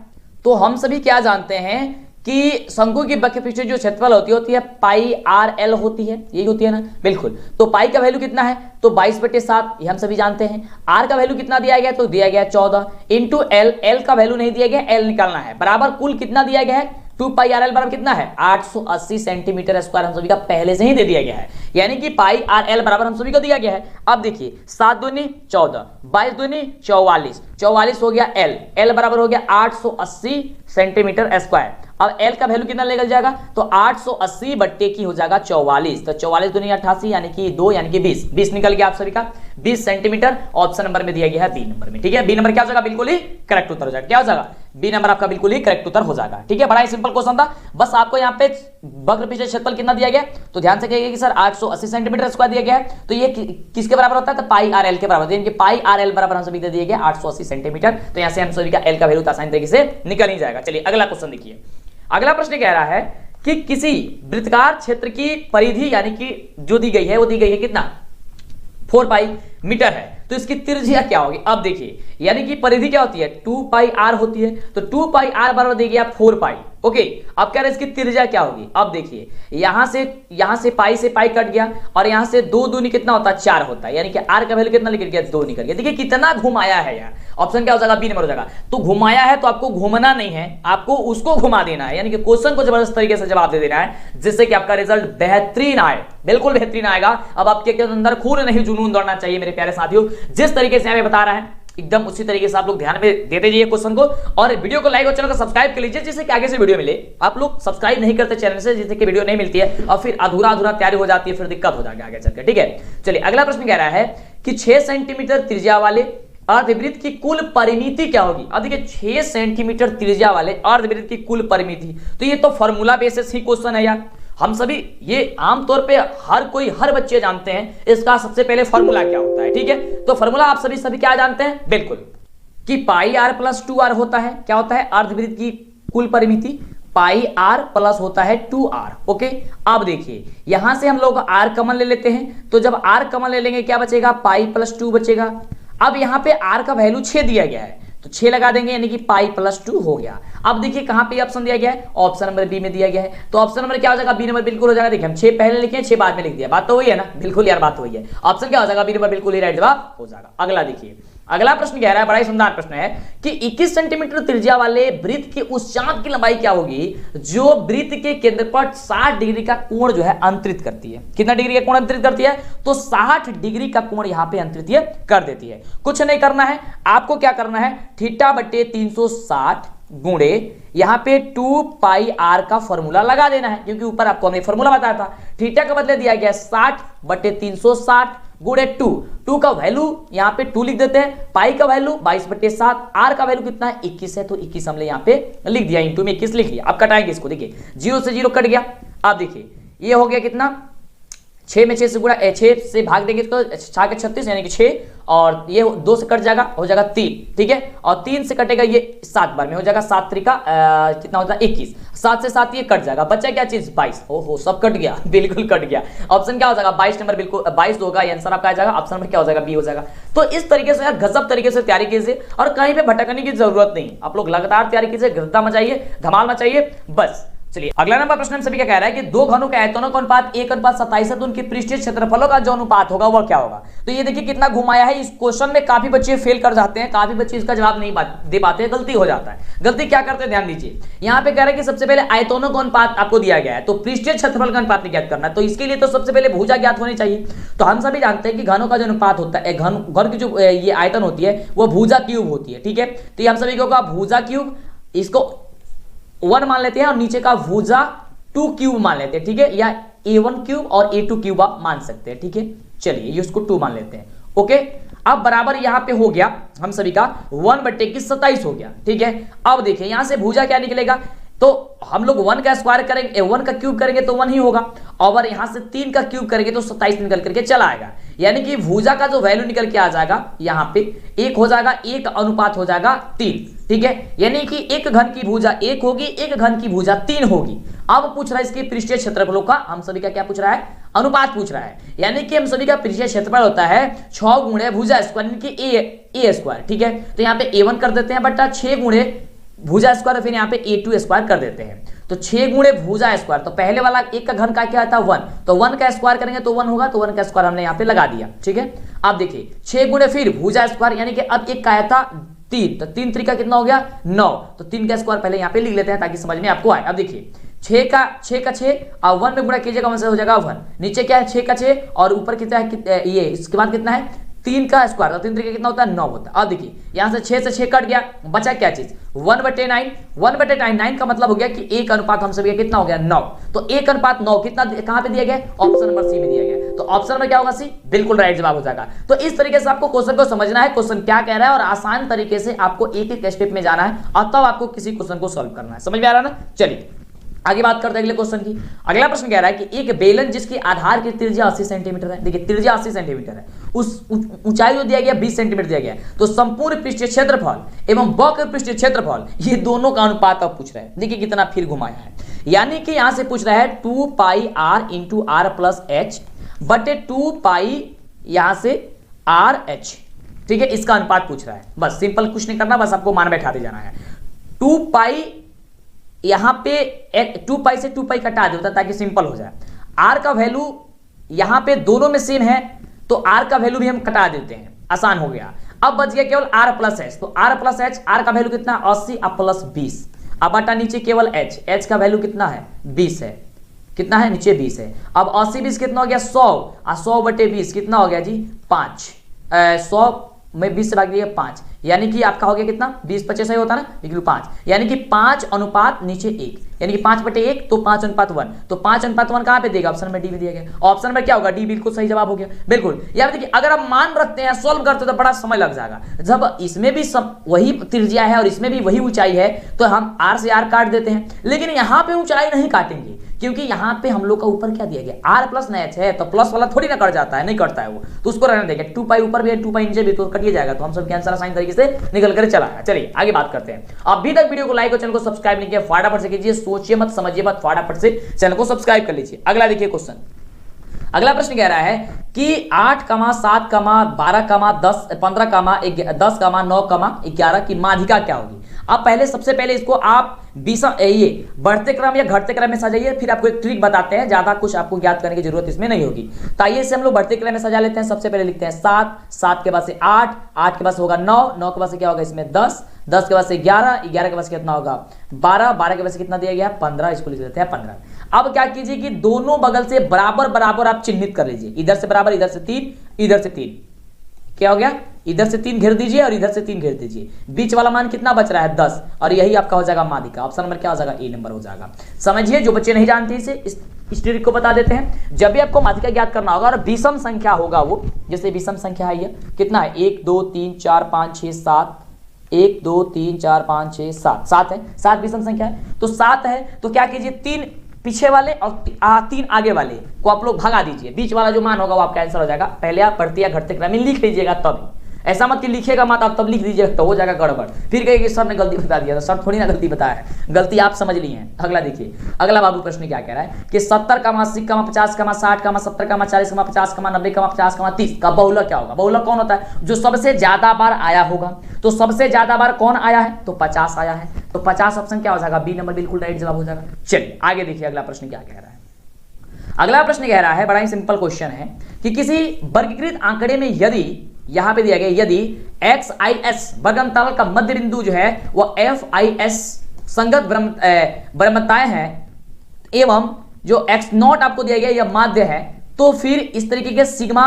तो हम सभी क्या जानते हैं कि शंकु की वक्र पृष्ठीय जो क्षेत्रफल होती है पाई आर एल होती है, यही होती है ना, बिल्कुल। तो पाई का वैल्यू कितना है, तो 22/7, ये हम सभी जानते हैं। आर का वैल्यू कितना दिया गया, तो दिया गया 14 इंटू एल, एल का वैल्यू नहीं दिया गया, एल निकालना है, बराबर कुल कितना दिया गया है, 2πRL बराबर कितना है, 880 सेंटीमीटर स्क्वायर हम सभी का पहले से ही दे दिया गया है, यानी कि πRL बराबर हम सभी को दिया गया है। अब देखिए 7 दूनी 14, 22 दूनी 44, 44 हो गया एल, एल बराबर हो गया 880 सेंटीमीटर स्क्वायर। अब एल का वैल्यू कितना निकल जाएगा, तो 880 बट्टे की हो जाएगा 44, तो 44 दूनी 88 यानी कि 2 यानी कि 20 निकल गया आप सभी का 20 सेंटीमीटर। ऑप्शन नंबर में दिया गया है बी नंबर में, ठीक है। बी नंबर क्या हो जाएगा, बिल्कुल ही करेक्ट उत्तर हो जाएगा। क्या हो जाएगा, बी नंबर आपका बिल्कुल ही करेक्ट उत्तर हो जाएगा, ठीक है। बड़ा ही सिंपल क्वेश्चन था, बस आपको यहाँ पे वक्र पृष्ठीय क्षेत्रफल कितना दिया गया, तो ध्यान से कहिए कि सर 880 सेंटीमीटर स्क्वायर दिया गया है, तो ये किसके बराबर होता है, तो πRL के बराबर, यानी कि πRL बराबर हम सभी को दिया गया 880 सेंटीमीटर। तो यहाँ से हम सभी का एल का वैल्यू आसानी तरीके से निकल ही जाएगा। चलिए अगला क्वेश्चन देखिए। अगला प्रश्न कह रहा है कि किसी वृत्ताकार क्षेत्र की परिधि यानी कि जो दी गई है वो दी गई है कितना, 4 पाई मीटर है, तो इसकी त्रिज्या क्या होगी। अब देखिए यानी कि परिधि क्या होती है, 2πr होती है, तो 2πr बराबर दे गया 4 पाई, ओके। अब कह रहे इसकी त्रिज्या क्या होगी। अब देखिए यहां से पाई से पाई कट गया और यहां से 2 दूनी कितना होता है, 4 होता है, यानी कि r का वैल्यू कितना निकल गया, 2 निकल गया। देखिए कितना घुमाया है यार, ऑप्शन क्या हो जाएगा, बी नंबर हो जाएगा। तो घुमाया है तो आपको घूमना नहीं है, आपको उसको घुमा देना है, यानी कि क्वेश्चन को जबरदस्त तरीके से जवाब दे देना है, जिससे कि आपका रिजल्ट बेहतरीन आए, बिल्कुल बेहतरीन आएगा। अब आपके अंदर खून नहीं जुनून दौड़ना चाहिए मेरे प्यारे साथियों। जिस तरीके से हमें बता रहा है एकदम उसी तरीके से आप लोग ध्यान में देते जाइए क्वेश्चन को, और वीडियो को लाइक और चैनल को सब्सक्राइब कर लीजिए, जिससे कि आगे से वीडियो मिले। आप लोग सब्सक्राइब नहीं करते चैनल से, जिससे कि वीडियो नहीं मिलती है और फिर अधूरा तैयारी हो जाती है, फिर दिक्कत हो जाएगी आगे चलकर, ठीक है। चलिए अगला प्रश्न कह रहा है कि 6 सेंटीमीटर त्रिज्या वाले अर्धवृत्त की कुल परिमिति क्या होगी। अब देखिए 6 सेंटीमीटर त्रिज्या वाले अर्धवृत्त की कुल परिमिति, तो ये तो फॉर्मूला बेसिस ही क्वेश्चन है यार। हम सभी ये आमतौर पे हर बच्चे जानते हैं इसका सबसे पहले फॉर्मूला क्या होता है, ठीक है। तो फॉर्मूला आप सभी क्या जानते हैं, बिल्कुल, कि πr + 2r होता है, क्या होता है, अर्धवृत्त की कुल परिमिति πr प्लस होता है 2r, ओके। अब देखिए यहां से हम लोग r कॉमन ले लेते हैं, तो जब r कॉमन ले लेंगे क्या बचेगा, पाई + 2 बचेगा। अब यहाँ पे r का वैल्यू 6 दिया गया है, तो 6 लगा देंगे, यानी कि पाई + 2 हो गया। अब देखिए कहां पे ऑप्शन दिया गया है, ऑप्शन नंबर बी में दिया गया है, तो ऑप्शन नंबर क्या हो जाएगा, बी नंबर बिल्कुल हो जाएगा। देखिए हम 6 पहले लिखे 6 बाद में लिख दिया, बात तो वही है ना, बिल्कुल यार बात वही है। ऑप्शन क्या हो जाएगा, बी नंबर बिल्कुल ही राइट जवाब हो जाएगा। अगला देखिए, अगला प्रश्न कह रहा है, बड़ा ही सुंदर प्रश्न है कि 21 सेंटीमीटर त्रिज्या वाले वृत्त के उस चाप की लंबाई क्या होगी जो वृत्त के केंद्र पर 60 डिग्री का कोण जो है अंतरित करती है। कितना डिग्री का कोण अंतरित करती है, तो 60 डिग्री का कोण यहां पे अंतरित कर देती है। कुछ नहीं करना है, आपको क्या करना है, θ/360 गुणे यहां पे 2πr का फॉर्मूला लगा देना है, क्योंकि ऊपर आपको हमने फॉर्मूला बताया था। थीटा का बदले दिया गया 60/360 गुणे 2 का वैल्यू यहां पे 2 लिख देते हैं, पाई का वैल्यू 22/7, आर का वैल्यू कितना है 21 है, तो 21 हमने यहां पे लिख दिया, इंटू में 21 लिख लिया। अब कटाएंगे इसको, देखिए 0 से 0 कट गया। अब देखिए ये हो गया कितना 6 में 6 से गुणा 6 से भाग देंगे तो 6 के 36 यानी कि 6, और ये 2 से कट जाएगा, हो जाएगा 3, ठीक है, और 3 से कटेगा ये 7 बार में, हो जाएगा 7 त्रिका कितना होता है 21, 7 से 7 ये कट जाएगा, बचा क्या चीज 22, ओहो सब कट गया, बिल्कुल कट गया। ऑप्शन क्या हो जाएगा 22 नंबर, बिल्कुल 22 होगा, ये आंसर आपका आ जाएगा, ऑप्शन नंबर क्या हो जाएगा बी हो जाएगा। तो इस तरीके से यार गजब तरीके से तैयारी कीजिए और कहीं पे भटकने की जरूरत नहीं, आप लोग लगातार तैयारी कीजिए, गद्दा मचाइए, धमाल मचाइए बस। चलिए अगला नंबर प्रश्न हम सभी क्या कह रहा है कि दो घनों के आयतनों का अनुपात 1:27 है, तो उनके पृष्ठीय क्षेत्रफलों का जो अनुपात होगा वह क्या होगा। तो ये देखिए कितना घुमाया है, इस क्वेश्चन में काफी बच्चे फेल कर जाते हैं, काफी बच्चे इसका जवाब नहीं दे पाते हैं, गलती हो जाता है। गलती क्या करते हैं ध्यान दीजिए, यहाँ पे कह रहे हैं कि सबसे पहले आयतनों का अनुपात आपको दिया गया है, तो पृष्ठीय क्षेत्रफल का अनुपात ज्ञात करना है, तो इसके लिए तो सबसे पहले भुजा ज्ञात होनी चाहिए। तो हम सभी जानते हैं कि घनों का जो अनुपात होता है, घन की जो ये आयतन होती है वो भुजा क्यूब होती है, ठीक है। तो ये हम सभी को होगा भुजा क्यूब, इसको 1 मान लेते हैं और नीचे का भुजा 2 क्यूब मान लेते हैं, ठीक है, या a1 क्यूब और a2 क्यूब आप मान सकते हैं, ठीक है। चलिए ये उसको 2 मान लेते हैं, ओके। अब बराबर यहां पे हो गया हम सभी का 1/27 हो गया, ठीक है। अब देखिए यहां से भुजा क्या निकलेगा, तो हम लोग 1 का स्क्वायर करेंगे, 1 का क्यूब करेंगे तो 1 ही होगा, और यहां से 3 का क्यूब करेंगे तो 27 निकल करके चला आएगा, यानी कि भुजा का जो वैल्यू निकल के आ जाएगा यहां पे 1 हो जाएगा, 1 अनुपात हो जाएगा 3, ठीक है, यानी कि एक घन की भुजा 1 होगी, एक घन की भुजा 3 होगी। अब पूछ रहा है इसके पृष्ठीय क्षेत्रफलों का, हम सभी का क्या पूछ रहा है, अनुपात पूछ रहा है, यानी कि हम सभी का पृष्ठीय क्षेत्रफल होता है 6 गुणे भुजा स्क्वायर यानी कि a स्क्वायर, ठीक है। तो यहाँ पे a1 कर देते हैं बटा 6 गुणे भुजा स्क्वायर, फिर यहाँ पे a2 स्क्वायर कर देते हैं, तो 6 गुणे भुजा स्क्वायर, तो पहले वाला एक का घन का क्या था 1, तो 1 का स्क्वायर करेंगे तो 1 होगा, तो 1 का स्क्वायर हमने यहाँ पे लगा दिया, ठीक है। अब देखिए 6 गुणे फिर भुजा स्क्वायर, यानी कि अब एक का आया था 3, तो 3 त्रिका कितना हो गया 9, तो 3 का स्क्वायर पहले यहाँ पे लिख लेते हैं ताकि समझ में आपको आए। अब देखिए 6 का 6 और 1 में गुणा कीजिएगा, वहां से हो जाएगा 1, नीचे क्या है 6 का 6 और ऊपर कितना है ये, इसके बाद कितना है 3 का स्क्वायर, तो 3 तरीके कितना होता है 9 होता है। अब देखिए यहां से 6 से 6 कट गया, बचा क्या चीज 1/9, 1/9 का मतलब हो गया कि 1 अनुपात हम सभी का कितना हो गया 9, तो 1 अनुपात 9 कितना कहां पे दिया गया, ऑप्शन नंबर सी में दिया गया, तो ऑप्शन नंबर क्या होगा सी, बिल्कुल राइट जवाब हो जाएगा। तो इस तरीके से आपको क्वेश्चन को समझना है, क्वेश्चन क्या कह रहा है, और आसान तरीके से आपको एक एक स्टेप में जाना है और तब आपको किसी क्वेश्चन को सॉल्व करना है, समझ में आ रहा है ना। चलिए आगे बात करते हैं अगले क्वेश्चन की। अगला प्रश्न कह रहा है कि एक बेलन जिसकी आधार की त्रिज्या 80 सेंटीमीटर है, देखिए त्रिज्या 80 सेंटीमीटर है, उस ऊंचाई जो दिया गया 20 सेंटीमीटर दिया गया, तो संपूर्ण पृष्ठीय क्षेत्रफल एवं वक्र पृष्ठीय क्षेत्रफल ये दोनों का अनुपात अब पूछ रहे हैं। देखिए कितना फिर घुमाया है, यानी कि यहां से पूछ रहा है 2 pi r into r plus h बटे 2 पाई यहां से आर एच, ठीक है, इसका अनुपात पूछ रहा है। बस सिंपल कुछ नहीं करना, बस आपको मान बैठाते जाना है। 2 पाई यहां पे 2 पाई से 2 पाई कटा देता ताकि सिंपल हो जाए। आर का वैल्यू यहां पे दोनों में सेम है, तो आर का वैल्यू भी हम कटा देते हैं, आसान हो गया। अब बच गया केवल आर प्लस एच, तो आर प्लस एच, आर का वैल्यू कितना 80 और प्लस 20, अब बटा नीचे केवल एच, एच का वैल्यू कितना है 20 है, कितना है नीचे 20 है। अब 80 20 कितना हो गया 100, और 100/20 कितना हो गया जी 5, 100 में 20 से भाग दिया 5, यानी कि आपका हो गया कितना 20/25 होता है ना, बिल्कुल 5, यानी कि 5 अनुपात नीचे 1, यानी कि 5/1 तो 5:1, तो 5:1 कहां पे देगा, ऑप्शन में डी में दिया गया, ऑप्शन में क्या होगा डी, बिल्कुल सही जवाब हो गया। बिल्कुल यार देखिए अगर हम मान रखते हैं सॉल्व करते तो बड़ा समय लग जाएगा, जब इसमें भी वही त्रिज्या है और इसमें भी वही ऊंचाई है तो हम आर से आर काट देते हैं, लेकिन यहां पे ऊंचाई नहीं काटेंगे क्योंकि यहां पे हम लोग का ऊपर क्या दिया गया आर प्लस एच है, तो प्लस वाला थोड़ी ना कट जाता है, नहीं कटता है वो, तो उसको रहने देंगे। 2 पाई ऊपर भी है 2 पाई नीचे भी, तो कटिए जाएगा, तो हम सब आंसर आसान तरीके से निकल कर चला है। चलिए आगे बात करते हैं। अभी तक वीडियो को लाइक और चैनल को सब्सक्राइब नहीं किया फटाफट से कीजिए, सोचिए मत समझिए मत, फटाफट से चैनल को सब्सक्राइब कर लीजिए। अगला देखिए क्वेश्चन, अगला प्रश्न कह रहा है कि 8, 7, 12, 10, 15, 10, 9, 11 की माध्यिका क्या होगी। अब पहले सबसे पहले इसको आप ये बढ़ते क्रम या घटते क्रम में सजाइए, फिर आपको एक ट्रिक बताते हैं, ज्यादा कुछ आपको ज्ञात करने की जरूरत इसमें नहीं होगी। तो आइए इसे हम लोग बढ़ते क्रम में सजा लेते हैं। सबसे पहले लिखते हैं 7, 7 के बाद से 8, 8 के बाद से होगा 9, 9 के बाद से क्या होगा इसमें 10, 10 के बाद से 11, 11 के बाद से कितना होगा 12, 12 के बाद से कितना दिया गया 15, इसको लिख लेते हैं 15। अब क्या कीजिए कि दोनों बगल से बराबर बराबर आप चिन्हित कर लीजिए, इधर से बराबर, इधर से 3, इधर से 3, क्या हो गया इधर से 3 घेर दीजिए और इधर से 3 घेर दीजिए, बीच वाला मान कितना बच रहा है 10, और यही आपका हो जाएगा माध्यिका। ऑप्शन नंबर क्या हो जाएगा ए नंबर हो जाएगा। समझिए, जो बच्चे नहीं जानते इसे इस ट्रिक को बता देते हैं। जब भी आपको माध्यिका ज्ञात करना होगा और विषम संख्या होगा, वो जैसे विषम संख्या है ये कितना है 1 2 3 4 5 6 7, 1 2 3 4 5 6 7, 7 है, 7 विषम संख्या है, तो 7 है तो क्या कीजिए 3 पीछे वाले और 3 आगे वाले को आप लोग भगा दीजिए, बीच वाला जो मान होगा वो आपका आंसर हो जाएगा। पहले आप बढ़ते या घटते क्रम में लिख लीजिएगा, तब ऐसा मत कि लिखेगा मत आप तब लिख दीजिएगा तो हो जाएगा गड़बड़, फिर कहेंगे सर ने गलती बता दिया। तो सर थोड़ी ना गलती बताया है, गलती आप समझ ली है। अगला देखिए, अगला बाबू प्रश्न क्या कह रहा है कि 70, 80, 50, 60, 70, 40, 50, 90, 50, 30 का बहुलक क्या होगा। बहुलक कौन होता है, जो सबसे ज्यादा बार आया होगा। तो सबसे ज्यादा बार कौन आया है, तो 50 आया है, तो 50 ऑप्शन क्या हो जाएगा, बी नंबर बिल्कुल राइट जवाब हो जाएगा। चलिए आगे देखिए अगला प्रश्न क्या कह रहा है। अगला प्रश्न कह रहा है, बड़ा ही सिंपल क्वेश्चन है कि किसी वर्गीकृत आंकड़े में यदि यहां पे दिया गया यदि XIS वर्गमतल का मध्य बिंदु जो है वो FIS संगत ब्रह्मताएं हैं एवं जो X0 आपको दिया गया यह माध्य है, तो फिर इस तरीके के सिग्मा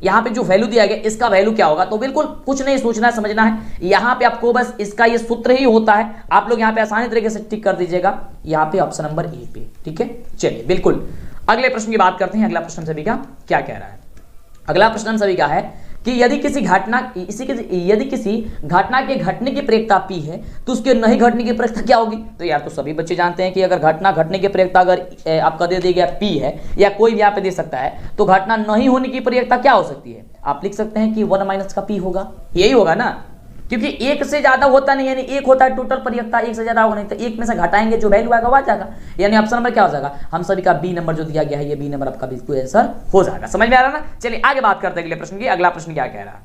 यहां पे जो वैल्यू दिया गया इसका वैल्यू क्या होगा। तो बिल्कुल कुछ नहीं सोचना है, समझना है। यहां पे आपको बस इसका ये सूत्र ही होता है, आप लोग यहां पे आसानी तरीके से टिक कर दीजिएगा यहां पे ऑप्शन नंबर ए पे, ठीक है। चलिए बिल्कुल अगले प्रश्न की बात करते हैं। अगला प्रश्न सभी का क्या कह रहा है। अगला प्रश्न सभी का है कि यदि किसी घटना के घटने की प्रेरिकता P है तो उसके नहीं घटने की प्रेरिकता क्या होगी। तो यार तो सभी बच्चे जानते हैं कि अगर घटना घटने की प्रेरिकता अगर आपका दे दिया गया P है या कोई भी यहाँ पे दे सकता है, तो घटना नहीं होने की प्रेरिकता क्या हो सकती है। आप लिख सकते हैं कि 1 - का P होगा, यही होगा ना, क्योंकि एक से ज्यादा होता नहीं, यानी एक होता है टोटल प्रेरिकता, एक से ज्यादा होगा नहीं, तो एक में से घटाएंगे जो वैल्यू आएगा वो आ जाएगा। यानी ऑप्शन नंबर क्या हो जाएगा, हम सभी का बी नंबर जो दिया गया है ये बी नंबर आपका बिल्कुल आंसर हो जाएगा। समझ में आ रहा है ना। चलिए आगे बात करते हैं अगले प्रश्न की। अगला प्रश्न क्या कह रहा है।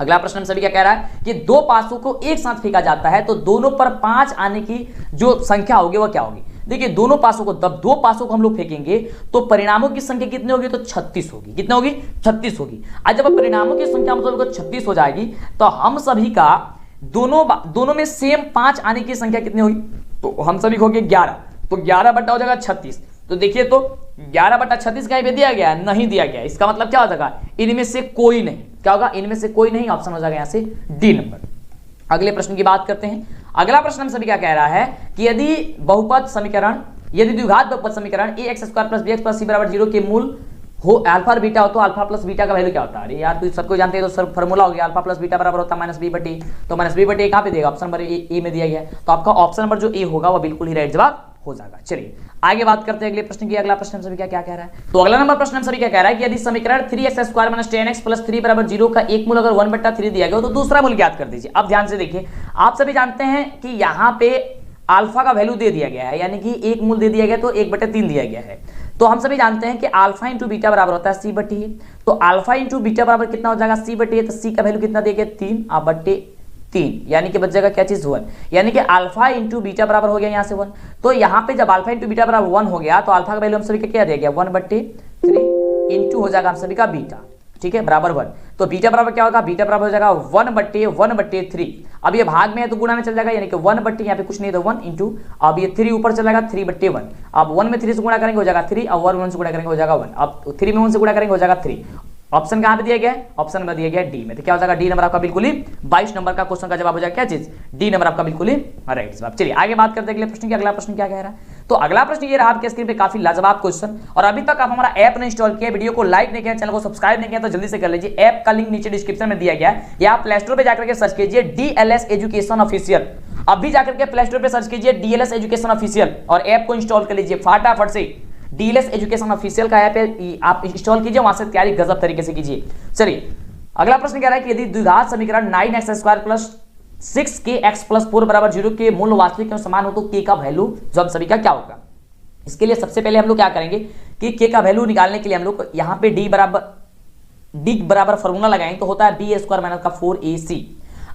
अगला प्रश्न हम सभी क्या कह रहा है कि 2 पासों को एक साथ फेंका जाता है तो दोनों पर 5 आने की जो संख्या होगी वो क्या होगी। देखिए दोनों पासों को, तब 2 पासों को हम लोग फेंकेंगे तो परिणामों की संख्या कितनी होगी, तो 36 होगी। कितनी होगी, 36 होगी। आज जब परिणामों की संख्या मतलब 36 हो जाएगी तो हम सभी का दोनों में सेम 5 आने की संख्या कितनी होगी, तो हम सभी को 11, तो 11 बट्टा हो जाएगा 36। तो देखिए तो 11 बट्टा 36 कहीं पे दिया गया, नहीं दिया गया, इसका मतलब क्या हो जाएगा, इनमें से कोई नहीं। क्या होगा, इनमें से कोई नहीं, ऑप्शन हो जाएगा यहाँ से डी नंबर। अगले प्रश्न की बात करते हैं। अगला प्रश्न हम सभी क्या कह रहा है कि यदि बहुपद समीकरण, यदि द्विघात बहुपद समीकरण ax² + bx + c = 0 के मूल हो अल्फा और बीटा हो तो अल्फा प्लस बीटा का वैल्यू क्या होता है। अरे यार तो सबको जानते हैं, तो सर फॉर्मूला हो गया अल्फा प्लस बीटा बराबर होता है -b/a। तो -b/a कहाँ पे देगा, ऑप्शन नंबर ए में दिया गया है, तो आपका ऑप्शन नंबर जो ए होगा वो बिल्कुल ही राइट जवाब हो जाएगा। चलिए आगे बात करते हैं अगले प्रश्न की। अगला प्रश्न हम सभी क्या कह रहा है। तो अगला नंबर प्रश्न हम सभी क्या कह रहा है कि यदि समीकरण 3x² - 10x + 3 = 0 का एक मूल अगर 1/3 दिया गया तो दूसरा मूल ज्ञात कर दीजिए। अब ध्यान से देखिए, आप सभी जानते हैं कि यहाँ पे अल्फा का वैल्यू दे दिया गया है, यानी कि एक मूल दे दिया गया तो 1/3 दिया गया है। तो हम सभी जानते हैं कि अल्फा इंटू बीटा बराबर होता है c/a। तो अल्फा इंटू बीटा बराबर कितना हो जाएगा, c/a। तो c का वैल्यू कितना देगा 3/3, यानी कि बच जाएगा क्या चीज 1, यानी कि अल्फा इंटू बीटा बराबर हो गया यहाँ से 1। तो यहाँ पे जब अल्फा इंटू बीटा बराबर 1 हो गया तो अल्फा का वैल्यू हम सभी का क्या दिया गया 1/3 इंटू हो जाएगा हम सभी का बीटा, ठीक है, बराबर 1। तो बीटा बराबर क्या होगा, बीटा बराबर हो जाएगा 1/1/3। अब ये भाग में है तो गुणा में चल जाएगा, यानी कि 1/, यहाँ पे कुछ नहीं तो 1 इंटू, अब ये 3 ऊपर चल जाएगा 3/1। अब 1 में 3 से गुणा करेंगे हो जाएगा 3, अब 1 से गुणा करेंगे हो जाएगा 1, अब 3 में 1 से गुणा करेंगे हो जाएगा 3। ऑप्शन कहां पे दिया गया है, ऑप्शन में दिया गया डी में। तो क्या हो जाएगा, डी नंबर आपका बिल्कुल ही 22 नंबर का क्वेश्चन का जवाब हो जाएगा क्या चीज, डी नंबर आपका बिल्कुल ही राइट जवाब। चलिए आगे बात करते हैं अगले प्रश्न की। अगला प्रश्न क्या कह रहा है। तो अगला प्रश्न ये रहा आपके स्क्रीन पे, काफी लाजवाब क्वेश्चन। और अभी तक आप हमारा ऐप नहीं इंस्टॉल किया, वीडियो को लाइक नहीं किया, चैनल को सब्सक्राइब नहीं किया तो जल्दी से कर लीजिए। ऐप का लिंक नीचे डिस्क्रिप्शन में दिया गया है, या आप प्ले स्टोर पर जाकर के सर्च कीजिए DLS एजुकेशन ऑफिशियल। अभी जाकर के प्ले स्टोर पर सर्च कीजिए DLS एजुकेशन ऑफिशियल और ऐप को इंस्टॉल कर लीजिए फटाफट से। DLS एजुकेशन ऑफिशियल का ऐप है, आप इंस्टॉल कीजिए, वहां से तैयारी गजब तरीके से कीजिए। चलिए अगला प्रश्न कह रहा है कि यदि द्विघात समीकरण 9x² + 6kx + 4 = 0 के मूल वास्तविक समान हो तो k का वैल्यू जो हम सभी का क्या होगा। इसके लिए सबसे पहले हम लोग क्या करेंगे कि k का वैल्यू निकालने के लिए हम लोग यहाँ पे d बराबर फॉर्मूला लगाएंगे तो होता है b² - 4ac।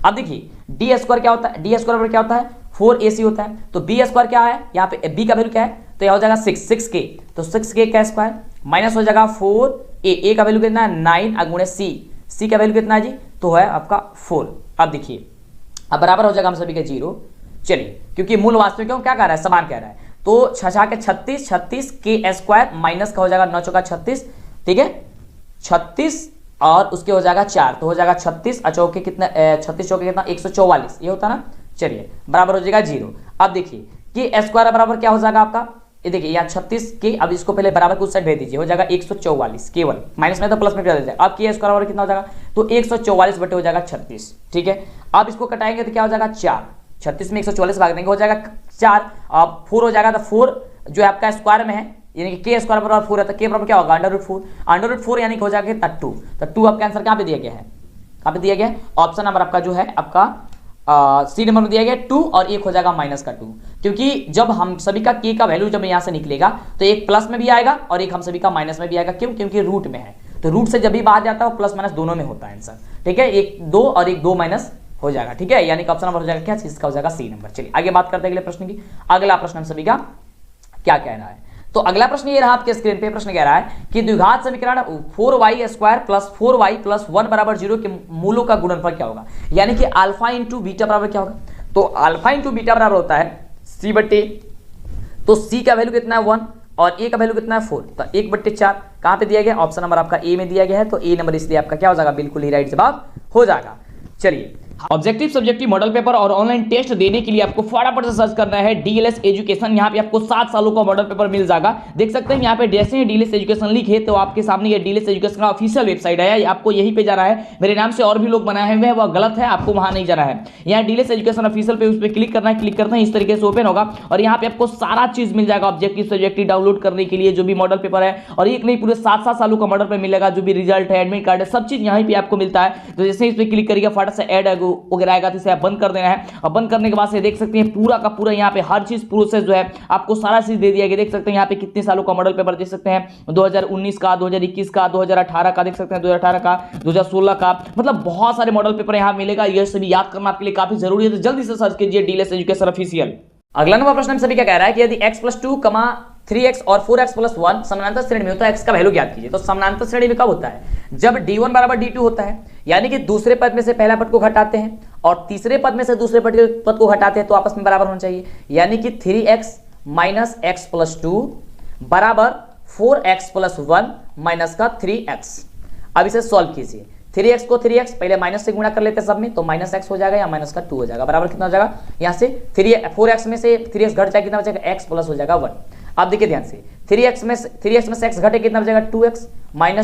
अब देखिए d² क्या होता है, d² बराबर क्या होता है 4ac होता है। तो b² क्या है, यहाँ पे b का वैल्यू क्या है, तो यह हो जाएगा 6k, तो 6k का स्क्वायर माइनस हो जाएगा 4a का वैल्यू कितना है 9 अगुणे c का वैल्यू कितना है जी, तो है आपका 4। अब देखिए अब बराबर हो जाएगा हम सभी के 0। चलिए क्योंकि मूल वास्तविक क्या कह रहा है, समान कह रहा है, तो 6 के 36 k स्क्वायर माइनस का हो जाएगा 9 चौका 36, ठीक है 36 और उसके हो जाएगा 4, तो हो जाएगा 36 चौके कितना 36 चौके कितना 144, ये होता ना। चलिए बराबर हो जाएगा 0। अब देखिए के स्क्वायर बराबर क्या हो जाएगा आपका, ये देखिए यहाँ 36 के, अब इसको पहले बराबर कुछ साइड भेज दीजिए, हो जाएगा 144 केवल, माइनस में तो प्लस में कर दीजिए। अब के स्क्वायर बराबर कितना हो जाएगा, तो 144 बटे हो जाएगा 36, ठीक है। अब इसको कटाएंगे तो क्या हो जाएगा 4, 36 में 144 भाग देंगे हो जाएगा 4, अब 4 हो जाएगा तो 4 जो है आपका स्क्वायर में है, यानी कि के स्क्वायर बराबर 4 है, तो के बराबर क्या होगा √4 यानी कि हो जाएगा कितना 2। तो 2 आपका आंसर कहां पे दिया गया है, कहां पे दिया गया है, ऑप्शन नंबर आपका जो है आपका सी नंबर में दिया गया 2 और एक हो जाएगा -2, क्योंकि जब हम सभी का के का वैल्यू जब यहां से निकलेगा तो एक प्लस में भी आएगा और एक हम सभी का माइनस में भी आएगा। क्यों? क्योंकि रूट में है, तो रूट से जब भी बाहर जाता है वो प्लस माइनस दोनों में होता है आंसर। ठीक है, एक 2 और एक 2 माइनस हो जाएगा। ठीक है, यानी कि ऑप्शन नंबर हो जाएगा क्या चीज का, हो जाएगा सी नंबर। चलिए आगे बात करते हैं अगले प्रश्न की। अगला प्रश्न हम सभी का क्या कह रहा है, तो अगला प्रश्न ये रहा आपके स्क्रीन पे। प्रश्न कह रहा है कि द्विघात समीकरण 4y² + 4y + 1 = 0 के मूलों का गुणनफल क्या होगा, यानी कि अल्फा इंटू बीटा बराबर क्या होगा। तो अल्फा इंटू बीटा बराबर होता है c/a, तो c का वैल्यू कितना है 1 और a का वैल्यू कितना है 4, तो 1/4 कहां पे दिया गया, ऑप्शन नंबर आपका ए में दिया गया है, तो ए नंबर इसलिए आपका क्या हो जाएगा, बिल्कुल ही राइट जवाब हो जाएगा। चलिए ऑब्जेक्टिव सब्जेक्टिव मॉडल पेपर और ऑनलाइन टेस्ट देने के लिए आपको फटाफट से सर्च करना है डीएलएस एजुकेशन। यहाँ पे आपको 7 सालों का मॉडल पेपर मिल जाएगा। देख सकते हैं यहाँ पे जैसे ही डीएलएस एजुकेशन लिखे तो आपके सामने ये डीएलएस एजुकेशन का ऑफिशियल वेबसाइट है, आपको यहीं पे जाना है। मेरे नाम से और भी लोग बनाए हुए हैं, वह गलत है, आपको वहां नहीं जाना है। यहाँ डीएलएस एजुकेशन ऑफिशियल पे उस पर क्लिक करना है, क्लिक करते हैं इस तरीके से ओपन होगा और यहाँ पे आपको सारा चीज मिल जाएगा ऑब्जेक्टिव सब्जेक्टिव डाउनलोड करने के लिए, जो भी मॉडल पेपर है, और एक नहीं पूरे 7 सालों का मॉडल पेपर मिलेगा, जो भी रिजल्ट है, एडमिट कार्ड है, सब चीज यहाँ पे आपको मिलता है। तो जैसे इस पर क्लिक करिएगा फटाफट से ऐड वगैरह आएगा, इसे आप बंद कर देना है और बंद करने के बाद से देख सकते हैं पूरा का पूरा यहाँ पे हर चीज प्रोसेस जो है आपको सारा चीज दे दिया गया। देख सकते हैं यहाँ पे कितने सालों का मॉडल पेपर देख सकते हैं, 2019 का, 2021 का, 2018 का, देख सकते हैं 2018 का, 2016 का, मतलब बहुत सारे मॉडल पेपर यहाँ मिलेगा। यह सभी याद करना आपके लिए काफी जरूरी है, तो जल्दी से सर्च कीजिए डीएलएस एजुकेशन ऑफिशियल। अगला नंबर प्रश्न हम सभी क्या कह रहा है कि यदि x + 2, 3x और 4x + 1 समानांतर श्रेणी में हो तो x का वैल्यू ज्ञात कीजिए। तो समानांतर श्रेणी में कब होता है, जब d1 = d2 होता है, यानी कि दूसरे पद में से पहला पद को घटाते हैं और तीसरे पद में से दूसरे पद को घटाते हैं तो आपस में बराबर होना चाहिए, यानी कि 3x - x + 2 = 4x + 1 - का 3x। अब इसे सॉल्व कीजिए, 3x को 3x पहले माइनस से गुणा कर लेते हैं सब में, तो -x हो जाएगा या -का 2 हो जाएगा, बराबर कितना हो जाएगा, यहाँ से 4x में से 3x घट जाएगा, कितना बचेगा, x प्लस हो जाएगा 1। अब देखिए ध्यान से 3x में से x घटे कितना बचेगा, 2x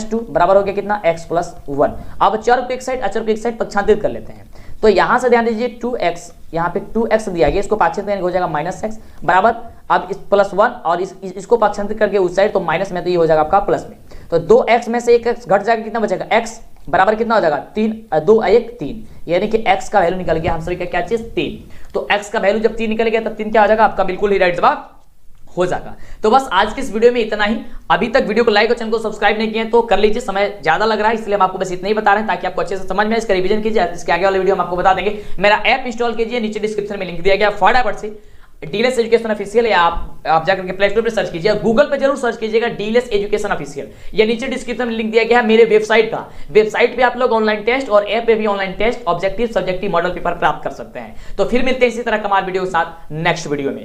- 2 बराबर हो गया कितना, x + 1। अब चर को एक साइड अचर को एक साइड पक्षांतरित कर लेते हैं, तो यहां से ध्यान दीजिए 2x, यहाँ पे 2x दिया गया, इसको पक्षांतरित हो जाएगा -x बराबर, अब इस +1 और इसको पक्षांतरित करके उस साइड तो माइनस में, तो ये हो जाएगा आपका प्लस में, तो 2x में से 1x घट जाएगा, कितना बचेगा, x बराबर कितना हो जाएगा 3, 2 1 3, यानी कि x का वैल्यू निकल गया हम सभी का क्या चीज 3। तो x का वैल्यू जब 3 निकल गया तब 3 क्या हो जाएगा आपका, बिल्कुल ही राइट जवाब हो जाएगा। तो बस आज के इस वीडियो में इतना ही। अभी तक वीडियो को लाइक और चैनल को सब्सक्राइब नहीं किए तो कर लीजिए, समय ज्यादा लग रहा है इसलिए हम आपको बस इतना ही बता रहे हैं ताकि आपको अच्छे से समझ में, इसका रिवीजन कीजिए। इसके आगे वाले वीडियो हम आपको बता देंगे। मेरा ऐप इंस्टॉल कीजिए, नीचे डिस्क्रिप्शन में लिंक दिया गया, फटाफट से डीएलएस एजुकेशन ऑफिशियल, या आप जाकर के प्ले स्टोर पे सर्च कीजिए, गूगल पे जरूर सर्च कीजिएगा डीएलएस एजुकेशन ऑफिशियल, या नीचे डिस्क्रिप्शन में लिंक दिया गया है मेरे वेबसाइट का। वेबसाइट पे आप लोग ऑनलाइन टेस्ट और ऐप पे भी online test objective subjective model paper प्राप्त कर सकते हैं। तो फिर मिलते हैं इसी तरह कमाल वीडियो के साथ नेक्स्ट वीडियो में।